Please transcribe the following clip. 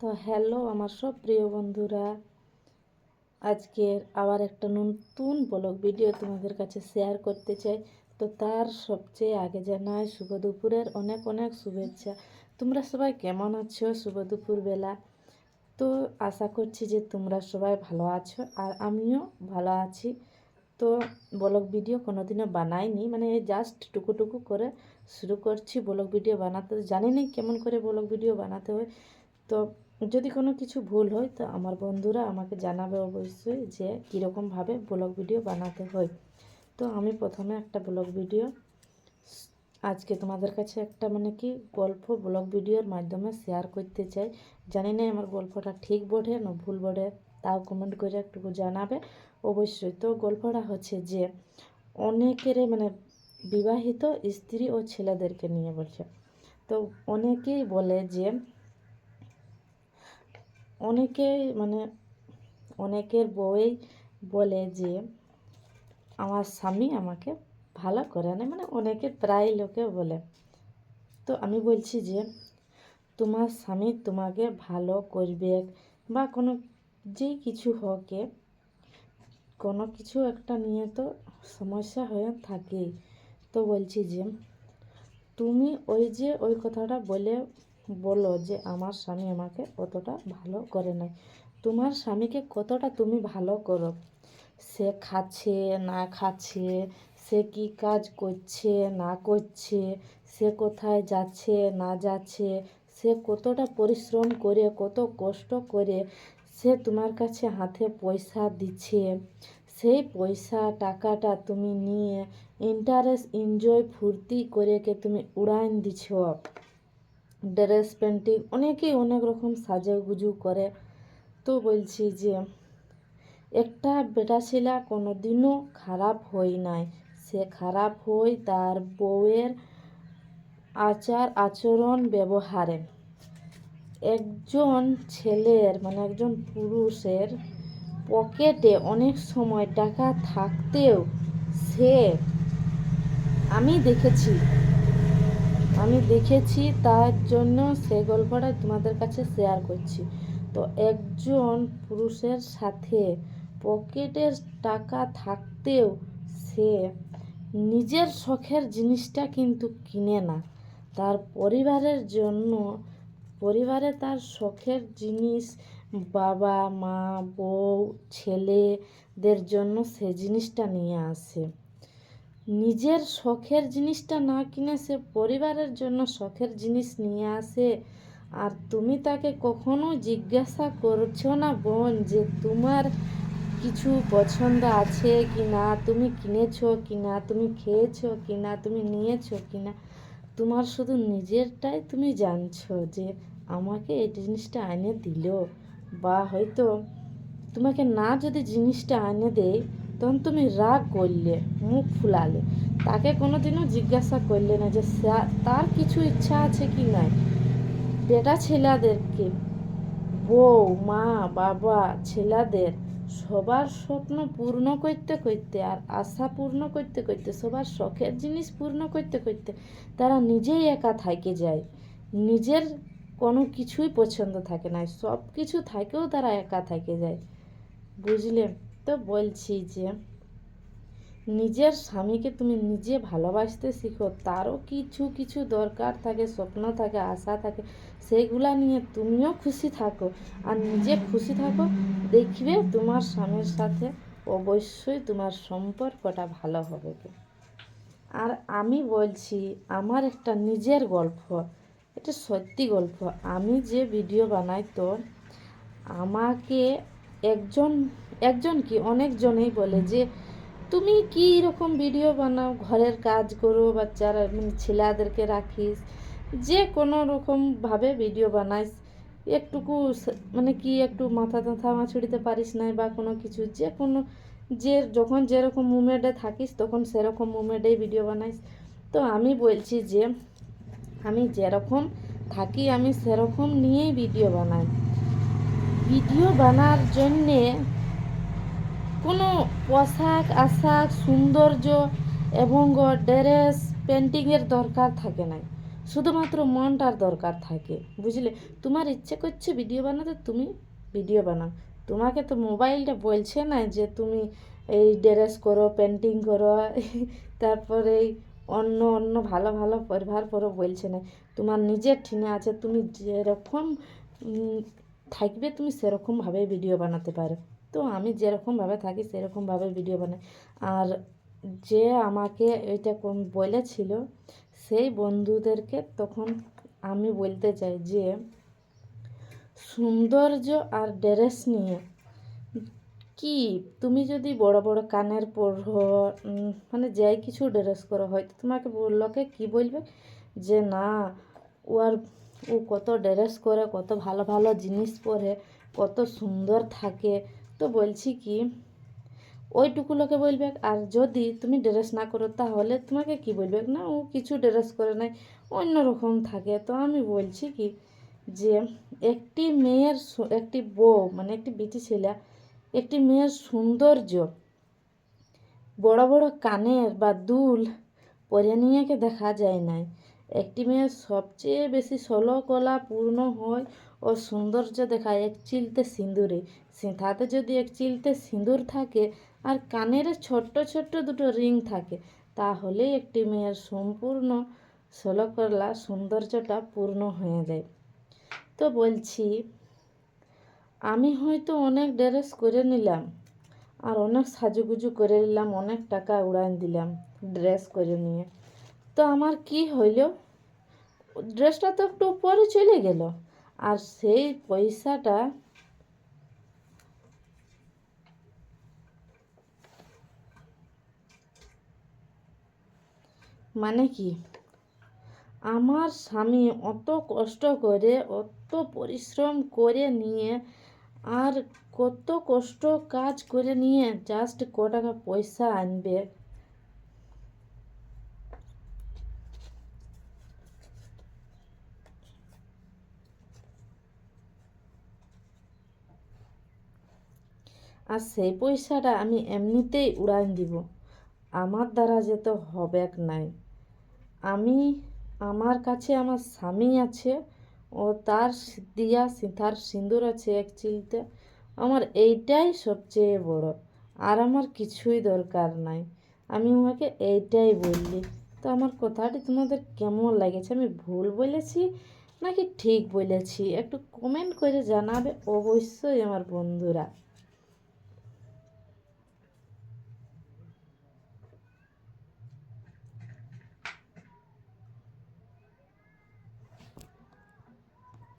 তো হ্যালো আমার সব প্রিয় বন্ধুরা, আজকের আবার একটা নতুন ব্লগ ভিডিও তোমাদের কাছে শেয়ার করতে চাই। তো তার সবচেয়ে আগে জানাই শুভ দুপুরের অনেক অনেক শুভেচ্ছা। তোমরা সবাই কেমন আছো শুভ দুপুর বেলা? তো আশা করছি যে তোমরা সবাই ভালো আছো আর আমিও ভালো আছি। তো ব্লগ ভিডিও কোনোদিনও বানাইনি, মানে জাস্ট টুকু করে শুরু করছি ব্লগ ভিডিও বানাতে। জানি না কেমন করে ব্লগ ভিডিও বানাতে হয়। তো যদি কোনো কিছু ভুল হয় তো আমার বন্ধুরা আমাকে জানাবে অবশ্যই যে কীরকমভাবে ব্লগ ভিডিও বানাতে হয়। তো আমি প্রথমে একটা ব্লগ ভিডিও আজকে তোমাদের কাছে একটা গল্প ব্লগ ভিডিওর মাধ্যমে শেয়ার করতে চাই। জানি না আমার গল্পটা ঠিক বটে না ভুল বটে, তাও কমেন্ট করে একটু জানাবে অবশ্যই। তো গল্পটা হচ্ছে যে অনেকের বিবাহিত স্ত্রী ও ছেলেদেরকে নিয়ে বলছে। তো অনেকেই বলে যে অনেকের বউই বলে যে আমার স্বামী আমাকে ভালো করে না, অনেকে প্রায় লোকে বলে। তো আমি বলছি যে তোমার স্বামী তোমাকে ভালো করবে বা কোনো যে কিছু হোকে, কোনো কিছু একটা নিয়ে তো সমস্যা হয়ে থাকেই। তো বলছি যে তুমি ওই কথাটা বলো যে আমার স্বামী আমাকে অতটা ভালো করে নাই। তোমার স্বামীকে কতটা তুমি ভালো করো, সে খাচ্ছে না খাচ্ছে, সে কি কাজ করছে না করছে, সে কোথায় যাচ্ছে না যাচ্ছে, সে কতটা পরিশ্রম করে কত কষ্ট করে সে তোমার কাছে হাতে পয়সা দিচ্ছে, সেই পয়সা টাকাটা তুমি নিয়ে ইন্টারেস্ট এনজয় ফুর্তি করে তুমি উড়ান দিছ। ড্রেস পেন্টিং অনেকেই অনেক রকম সাজুগুজু করে। তো বলছি যে একটা বেটা ছেলে কোনো দিনও খারাপ হয় নাই, সে খারাপ হয় তার বউয়ের আচার আচরণ ব্যবহারে। একজন ছেলের একজন পুরুষের পকেটে অনেক সময় টাকা থাকতেও সে আমি দেখেছি তার জন্য সে গল্পটা তোমাদের কাছে শেয়ার করছি। তো একজন পুরুষের সাথে পকেটের টাকা থাকতেও সে নিজের শখের জিনিসটা কিন্তু কিনে না, তার পরিবারে তার শখের জিনিস বাবা মা বউ ছেলেদের জন্য সে জিনিসটা নিয়ে আসে। নিজের শখের জিনিসটা না কিনে সে পরিবারের জন্য শখের জিনিস নিয়ে আসে। আর তুমি তাকে কখনো জিজ্ঞাসা করছো না বোন যে তোমার কিছু পছন্দ আছে কি না, তুমি কিনেছো কি না, তুমি খেয়েছো কি না, তুমি নিয়েছো কি না। তোমার শুধু নিজেরটাই তুমি জানছো যে আমাকে এই জিনিসটা এনে দিল, বা হয়তো তোমাকে না যদি জিনিসটা এনে দেয় তখন তুমি রাগ করলে, মুখ ফুলালে, তাকে কোনোদিনও জিজ্ঞাসা করলে না যে তার কিছু ইচ্ছা আছে কি নাই। বেটা ছেলেদেরকে বউ মা বাবা ছেলেদের সবার স্বপ্ন পূর্ণ করতে করতে আর আশা পূর্ণ করতে করতে সবার শখের জিনিস পূর্ণ করতে করতে তারা নিজেই একা থাকে যায়। নিজের কোনো কিছুই পছন্দ থাকে না, সব কিছু থাকেও তারা একা থাকে যায়, বুঝলে? তো বলছি যে নিজের স্বামীকে তুমি নিজে ভালোবাসতে শিখো। তারও কিছু কিছু দরকার থাকে, স্বপ্ন থাকে, আশা থাকে, সেইগুলা নিয়ে তুমিও খুশি থাকো আর নিজে খুশি থাকো। দেখবে তোমার স্বামীর সাথে অবশ্যই তোমার সম্পর্কটা ভালো হবে। আর আমি বলছি আমার একটা নিজের গল্প, এটা সত্যি গল্প। আমি যে ভিডিও বানাই, তো আমাকে একজন একজন কি অনেকজনেই বলে যে তুমি কি রকম ভিডিও বানাও, ঘরের কাজ করো, বাচ্চারা ছেলেদেরকে রাখিস, যে কোনো রকমভাবে ভিডিও বানাইস, একটুকু একটু মাথা টাথা মাছুড়িতে পারিস নাই বা কোনো কিছু, যে কোনো যখন যেরকম মুমেন্টে থাকিস তখন সেরকম মুমেন্টেই ভিডিও বানাইস। তো আমি বলছি যে আমি যেরকম থাকি আমি সেরকম নিয়েই ভিডিও বানাই। ভিডিও বানার জন্যে কোনো পোশাক আশাক সৌন্দর্য এবং ড্রেস পেন্টিংয়ের দরকার থাকে না। শুধুমাত্র মনটার দরকার থাকে, বুঝলে? তোমার ইচ্ছে করছে ভিডিও বানাতে, তুমি ভিডিও বানাও। তোমাকে তো মোবাইলটা বলছে না যে তুমি এই ড্রেস করো, পেন্টিং করো, তারপরে এই অন্য অন্য ভালো ভালো ব্যবহার করো বলছে না। তোমার নিজের ঠিনে আছে, তুমি যেরকম থাকবে তুমি সেরকমভাবে ভিডিও বানাতে পারো। তো আমি যেরকমভাবে থাকি সেরকমভাবে ভিডিও বানাই। আর যে আমাকে এটা বলেছিল সেই বন্ধুদেরকে তখন আমি বলতে চাই যে সৌন্দর্য আর ড্রেস নিয়ে কি, তুমি যদি বড় বড় কানের পরো, মানে যাই কিছু ড্রেস করো, হয়তো তোমাকে লোকে কি বলবে যে না ও কত ড্রেস করে, কত ভালো ভালো জিনিস পরে, কত সুন্দর থাকে। তো বলছি কি ওইটুকু লোকে বলবে। আর যদি তুমি ড্রেস না করো তাহলে তোমাকে কি বলবে, না ও কিছু ড্রেস করে নাই, অন্য রকম থাকে। তো আমি বলছি কি যে একটি মেয়ের একটি বউ মানে একটি বিটি ছেলে, একটি মেয়ের সৌন্দর্য বড় বড় কানের বা দুল পরে নিয়েকে দেখা যায় নাই। একটি মেয়ের সবচেয়ে বেশি ষোলকলা পূর্ণ হয় ও সৌন্দর্য দেখায় এক চিলতে সিঁদুরে। তাতে যদি এক চিলতে সিঁদুর থাকে আর কানের ছোট্ট ছোট্ট দুটো রিং থাকে, তাহলেই একটি মেয়ের সম্পূর্ণ ষোলকলা সৌন্দর্যটা পূর্ণ হয়ে যায়। তো বলছি আমি হয়তো অনেক ড্রেস করে নিলাম আর অনেক সাজুগুজু করে নিলাম, অনেক টাকা উড়ান দিলাম ড্রেস করে নিয়ে, তো আমার কি হইল? ড্রেসটা তো একটু পরে চলে গেল। আর সেই পয়সাটা মানে কি, আমার স্বামী অত কষ্ট করে অত পরিশ্রম করে নিয়ে আর কত কষ্ট কাজ করে নিয়ে জাস্ট ক টাকা পয়সা আনবে, আর সেই পয়সাটা আমি এমনিতেই উড়ান দিব। আমার দ্বারা যে তো হবে নাই। আমি আমার কাছে আমার স্বামী আছে ও তার দিয়া তার সিঁদুর আছে এক চিলতে, আমার এইটাই সবচেয়ে বড়। আর আমার কিছুই দরকার নাই। আমি ওকে এইটাই বললি। তো আমার কথাটি তোমাদের কেমন লাগেছে? আমি ভুল বলেছি নাকি ঠিক বলেছি? একটু কমেন্ট করে জানাবে অবশ্যই আমার বন্ধুরা।